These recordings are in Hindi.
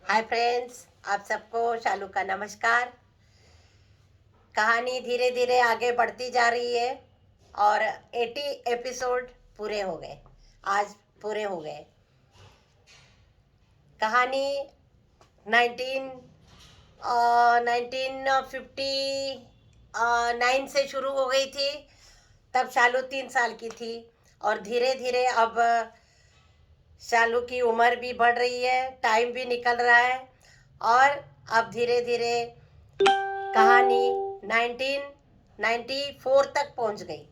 हाय फ्रेंड्स, आप सबको शालू का नमस्कार। कहानी धीरे धीरे आगे बढ़ती जा रही है और 80 एपिसोड पूरे हो गए। आज पूरे हो गए। कहानी 19 1959 से शुरू हो गई थी। तब शालू 3 साल की थी और धीरे धीरे अब शालू की उम्र भी बढ़ रही है, टाइम भी निकल रहा है और अब धीरे धीरे कहानी 1994 तक पहुंच गई।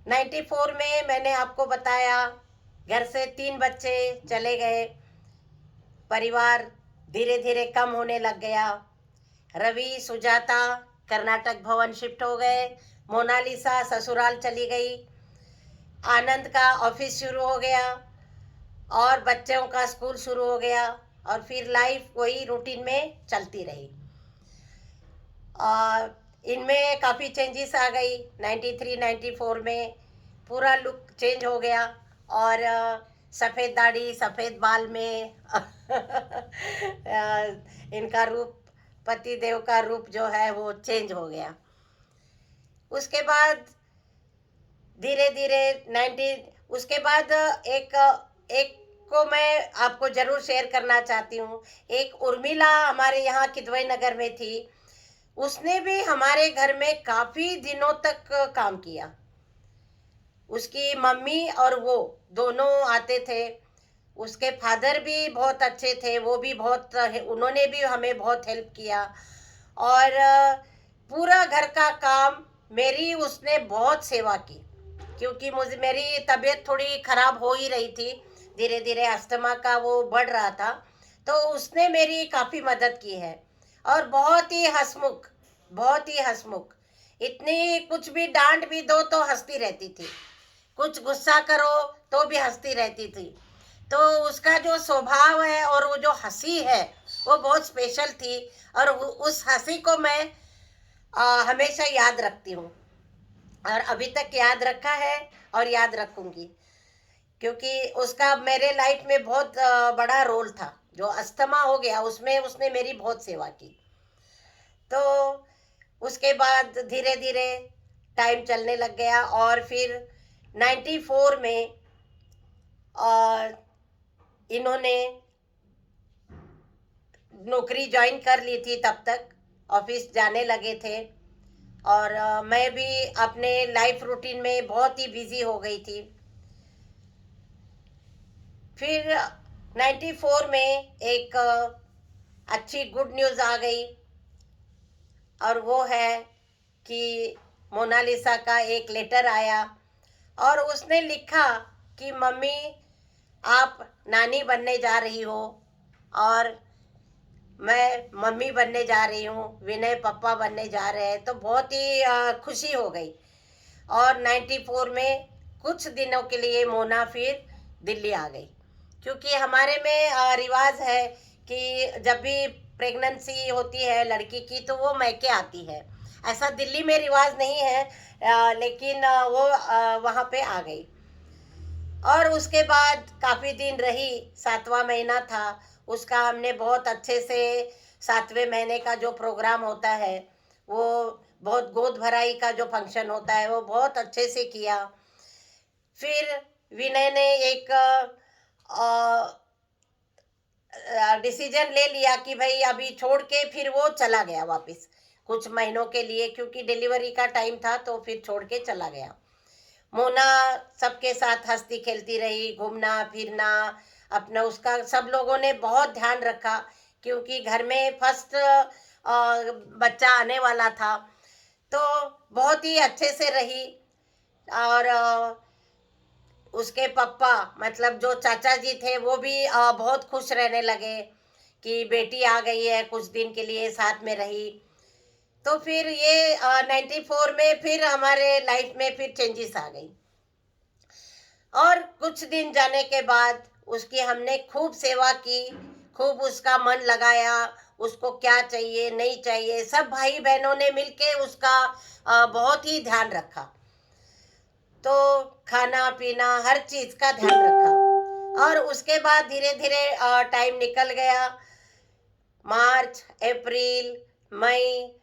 94 में मैंने आपको बताया घर से 3 बच्चे चले गए, परिवार धीरे धीरे कम होने लग गया। रवि सुजाता कर्नाटक भवन शिफ्ट हो गए, मोनालिसा ससुराल चली गई, आनंद का ऑफिस शुरू हो गया और बच्चों का स्कूल शुरू हो गया और फिर लाइफ वही रूटीन में चलती रही। इनमें काफ़ी चेंजेस आ गई। 93 94 में पूरा लुक चेंज हो गया और सफ़ेद दाढ़ी सफ़ेद बाल में इनका रूप, पति देव का रूप जो है वो चेंज हो गया। उसके बाद धीरे धीरे 90 उसके बाद एक एक को मैं आपको ज़रूर शेयर करना चाहती हूँ। एक उर्मिला हमारे यहाँ किदवई नगर में थी, उसने भी हमारे घर में काफ़ी दिनों तक काम किया। उसकी मम्मी और वो दोनों आते थे। उसके फादर भी बहुत अच्छे थे, वो भी बहुत, उन्होंने भी हमें बहुत हेल्प किया और पूरा घर का काम मेरी उसने बहुत सेवा की, क्योंकि मेरी तबीयत थोड़ी ख़राब हो ही रही थी। धीरे धीरे अस्थमा का वो बढ़ रहा था, तो उसने मेरी काफ़ी मदद की है और बहुत ही हंसमुख, बहुत ही हंसमुख। इतनी कुछ भी डांट भी दो तो हंसती रहती थी, कुछ गुस्सा करो तो भी हंसती रहती थी। तो उसका जो स्वभाव है और वो जो हंसी है वो बहुत स्पेशल थी और उस हंसी को मैं हमेशा याद रखती हूँ और अभी तक याद रखा है और याद रखूँगी, क्योंकि उसका मेरे लाइफ में बहुत बड़ा रोल था। जो अस्थमा हो गया उसमें उसने मेरी बहुत सेवा की। तो उसके बाद धीरे धीरे टाइम चलने लग गया और फिर 94 में इन्होंने नौकरी ज्वाइन कर ली थी, तब तक ऑफिस जाने लगे थे और मैं भी अपने लाइफ रूटीन में बहुत ही बिजी हो गई थी। फिर 94 में एक अच्छी गुड न्यूज़ आ गई और वो है कि मोनालिसा का एक लेटर आया और उसने लिखा कि मम्मी आप नानी बनने जा रही हो और मैं मम्मी बनने जा रही हूँ, विनय पापा बनने जा रहे हैं। तो बहुत ही खुशी हो गई और 94 में कुछ दिनों के लिए मोना फिर दिल्ली आ गई, क्योंकि हमारे में रिवाज है कि जब भी प्रेगनेंसी होती है लड़की की तो वो मैके आती है। ऐसा दिल्ली में रिवाज नहीं है, लेकिन वो वहाँ पे आ गई और उसके बाद काफ़ी दिन रही। 7वां महीना था उसका, हमने बहुत अच्छे से 7वें महीने का जो प्रोग्राम होता है वो बहुत गोद भराई का जो फंक्शन होता है वो बहुत अच्छे से किया। फिर विनय ने एक डिसीजन ले लिया कि भाई अभी छोड़ के, फिर वो चला गया वापस कुछ महीनों के लिए, क्योंकि डिलीवरी का टाइम था तो फिर छोड़ के चला गया। मोना सबके साथ हंसती खेलती रही, घूमना फिरना अपना, उसका सब लोगों ने बहुत ध्यान रखा क्योंकि घर में फर्स्ट बच्चा आने वाला था। तो बहुत ही अच्छे से रही और उसके पापा मतलब जो चाचा जी थे वो भी बहुत खुश रहने लगे कि बेटी आ गई है, कुछ दिन के लिए साथ में रही। तो फिर ये 94 में फिर हमारे लाइफ में फिर चेंजेस आ गई और कुछ दिन जाने के बाद उसकी हमने खूब सेवा की, खूब उसका मन लगाया, उसको क्या चाहिए नहीं चाहिए सब भाई बहनों ने मिलके उसका बहुत ही ध्यान रखा। तो खाना पीना हर चीज़ का ध्यान रखा और उसके बाद धीरे धीरे टाइम निकल गया। मार्च, अप्रैल, मई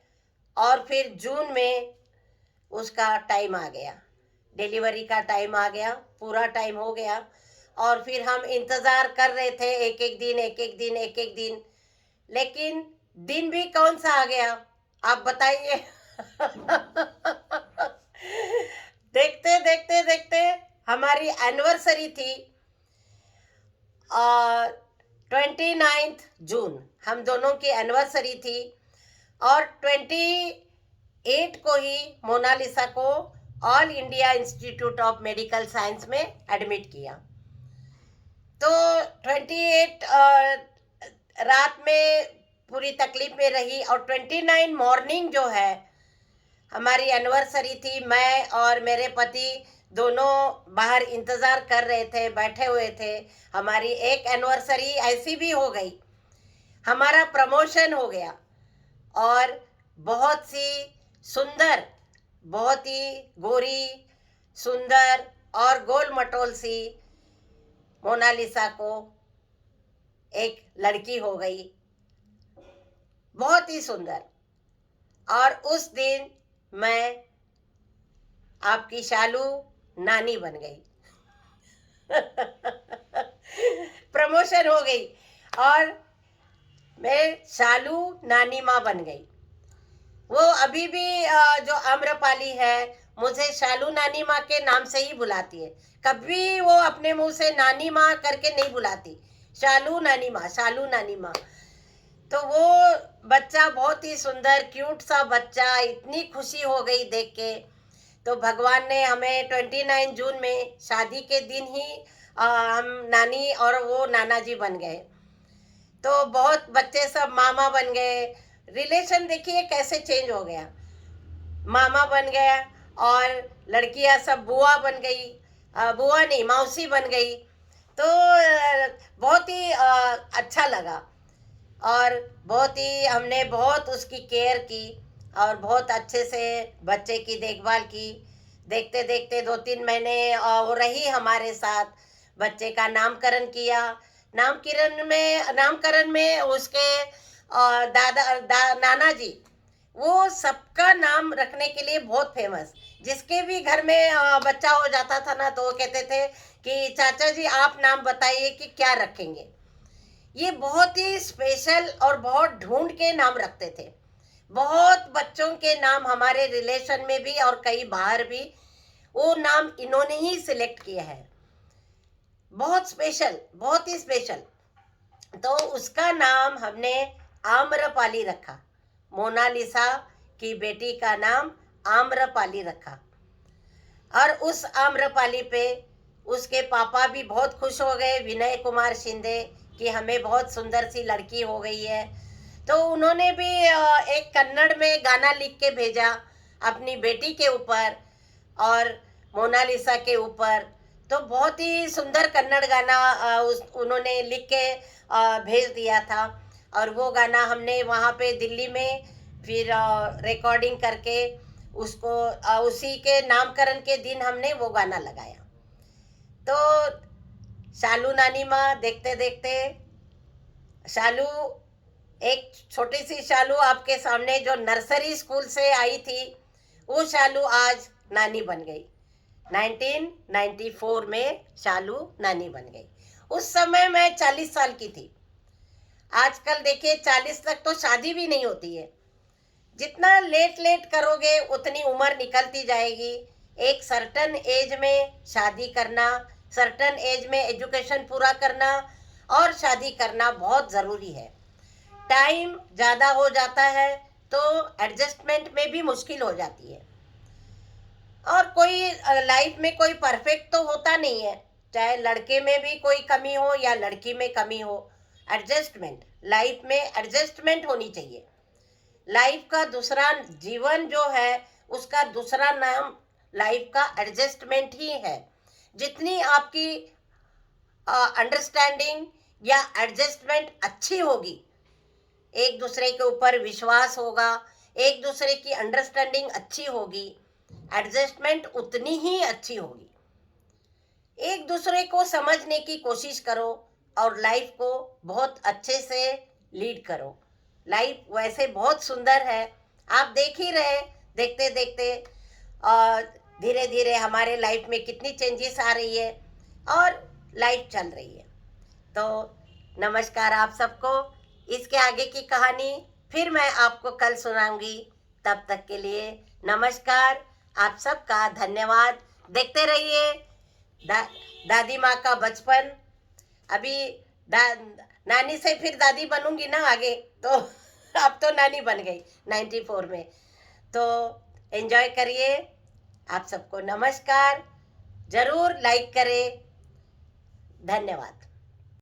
और फिर जून में उसका टाइम आ गया, डिलीवरी का टाइम आ गया, पूरा टाइम हो गया। और फिर हम इंतज़ार कर रहे थे, एक एक दिन एक एक दिन एक एक दिन, लेकिन दिन भी कौन सा आ गया आप बताइए। देखते देखते देखते हमारी एनिवर्सरी थी 29 जून, हम दोनों की एनिवर्सरी थी। और 28 को ही मोनालिसा को all India institute of medical science में एडमिट किया। तो 28 रात में पूरी तकलीफ में रही, और 29 मॉर्निंग जो है हमारी एनिवर्सरी थी, मैं और मेरे पति दोनों बाहर इंतज़ार कर रहे थे, बैठे हुए थे। हमारी एक एनिवर्सरी ऐसी भी हो गई, हमारा प्रमोशन हो गया, और बहुत सी सुंदर, बहुत ही गोरी, सुंदर और गोल मटोल सी मोनालिसा को एक लड़की हो गई, बहुत ही सुंदर। और उस दिन मैं आपकी शालू नानी बन गई। प्रमोशन हो गई और मैं शालू नानी माँ बन गई। वो अभी भी जो आम्रपाली है मुझे शालू नानी माँ के नाम से ही बुलाती है, कभी वो अपने मुंह से नानी माँ करके नहीं बुलाती, शालू नानी माँ, शालू नानी माँ। तो वो बच्चा बहुत ही सुंदर क्यूट सा बच्चा, इतनी खुशी हो गई देख के। तो भगवान ने हमें 29 जून में शादी के दिन ही हम नानी और वो नाना जी बन गए। तो बहुत बच्चे सब मामा बन गए, रिलेशन देखिए कैसे चेंज हो गया, मामा बन गया, और लड़कियां सब बुआ बन गई, बुआ नहीं मौसी बन गई। तो बहुत ही अच्छा लगा, और बहुत ही हमने बहुत उसकी केयर की, और बहुत अच्छे से बच्चे की देखभाल की। देखते देखते 2-3 महीने वो रही हमारे साथ, बच्चे का नामकरण किया। नामकरण में उसके नाना जी, वो सबका नाम रखने के लिए बहुत फेमस। जिसके भी घर में बच्चा हो जाता था ना, तो वो कहते थे कि चाचा जी आप नाम बताइए कि क्या रखेंगे। ये बहुत ही स्पेशल और बहुत ढूंढ के नाम रखते थे। बहुत बच्चों के नाम हमारे रिलेशन में भी और कई बाहर भी वो नाम इन्होंने ही सिलेक्ट किया है, बहुत स्पेशल, बहुत ही स्पेशल। तो उसका नाम हमने आम्रपाली रखा, मोनालिसा की बेटी का नाम आम्रपाली रखा। और उस आम्रपाली पे उसके पापा भी बहुत खुश हो गए, विनय कुमार शिंदे, कि हमें बहुत सुंदर सी लड़की हो गई है। तो उन्होंने भी एक कन्नड़ में गाना लिख के भेजा अपनी बेटी के ऊपर और मोनालिसा के ऊपर। तो बहुत ही सुंदर कन्नड़ गाना उन्होंने लिख के भेज दिया था, और वो गाना हमने वहाँ पे दिल्ली में फिर रिकॉर्डिंग करके उसको उसी के नामकरण के दिन हमने वो गाना लगाया। तो शालू नानी माँ देखते देखते शालू, एक छोटी सी शालू आपके सामने जो नर्सरी स्कूल से आई थी, वो शालू आज नानी बन गई। 1994 में शालू नानी बन गई। उस समय मैं 40 साल की थी। आजकल देखिए 40 तक तो शादी भी नहीं होती है। जितना लेट लेट करोगे उतनी उम्र निकलती जाएगी। एक सर्टन एज में शादी करना, सर्टन एज में एजुकेशन पूरा करना और शादी करना बहुत ज़रूरी है। टाइम ज़्यादा हो जाता है तो एडजस्टमेंट में भी मुश्किल हो जाती है। और कोई लाइफ में कोई परफेक्ट तो होता नहीं है, चाहे लड़के में भी कोई कमी हो या लड़की में कमी हो। एडजस्टमेंट, लाइफ में एडजस्टमेंट होनी चाहिए। लाइफ का दूसरा जीवन जो है उसका दूसरा नाम लाइफ का एडजस्टमेंट ही है। जितनी आपकी अंडरस्टैंडिंग या एडजस्टमेंट अच्छी होगी, एक दूसरे के ऊपर विश्वास होगा, एक दूसरे की अंडरस्टैंडिंग अच्छी होगी, एडजस्टमेंट उतनी ही अच्छी होगी। एक दूसरे को समझने की कोशिश करो और लाइफ को बहुत अच्छे से लीड करो। लाइफ वैसे बहुत सुंदर है, आप देख ही रहे, देखते देखते धीरे धीरे हमारे लाइफ में कितनी चेंजेस आ रही है और लाइफ चल रही है। तो नमस्कार आप सबको। इसके आगे की कहानी फिर मैं आपको कल सुनाऊंगी। तब तक के लिए नमस्कार, आप सबका धन्यवाद। देखते रहिए दादी माँ का बचपन। अभी नानी से फिर दादी बनूंगी ना आगे, तो अब तो नानी बन गई 94 में। तो एंजॉय करिए। आप सबको नमस्कार, जरूर लाइक करें। धन्यवाद।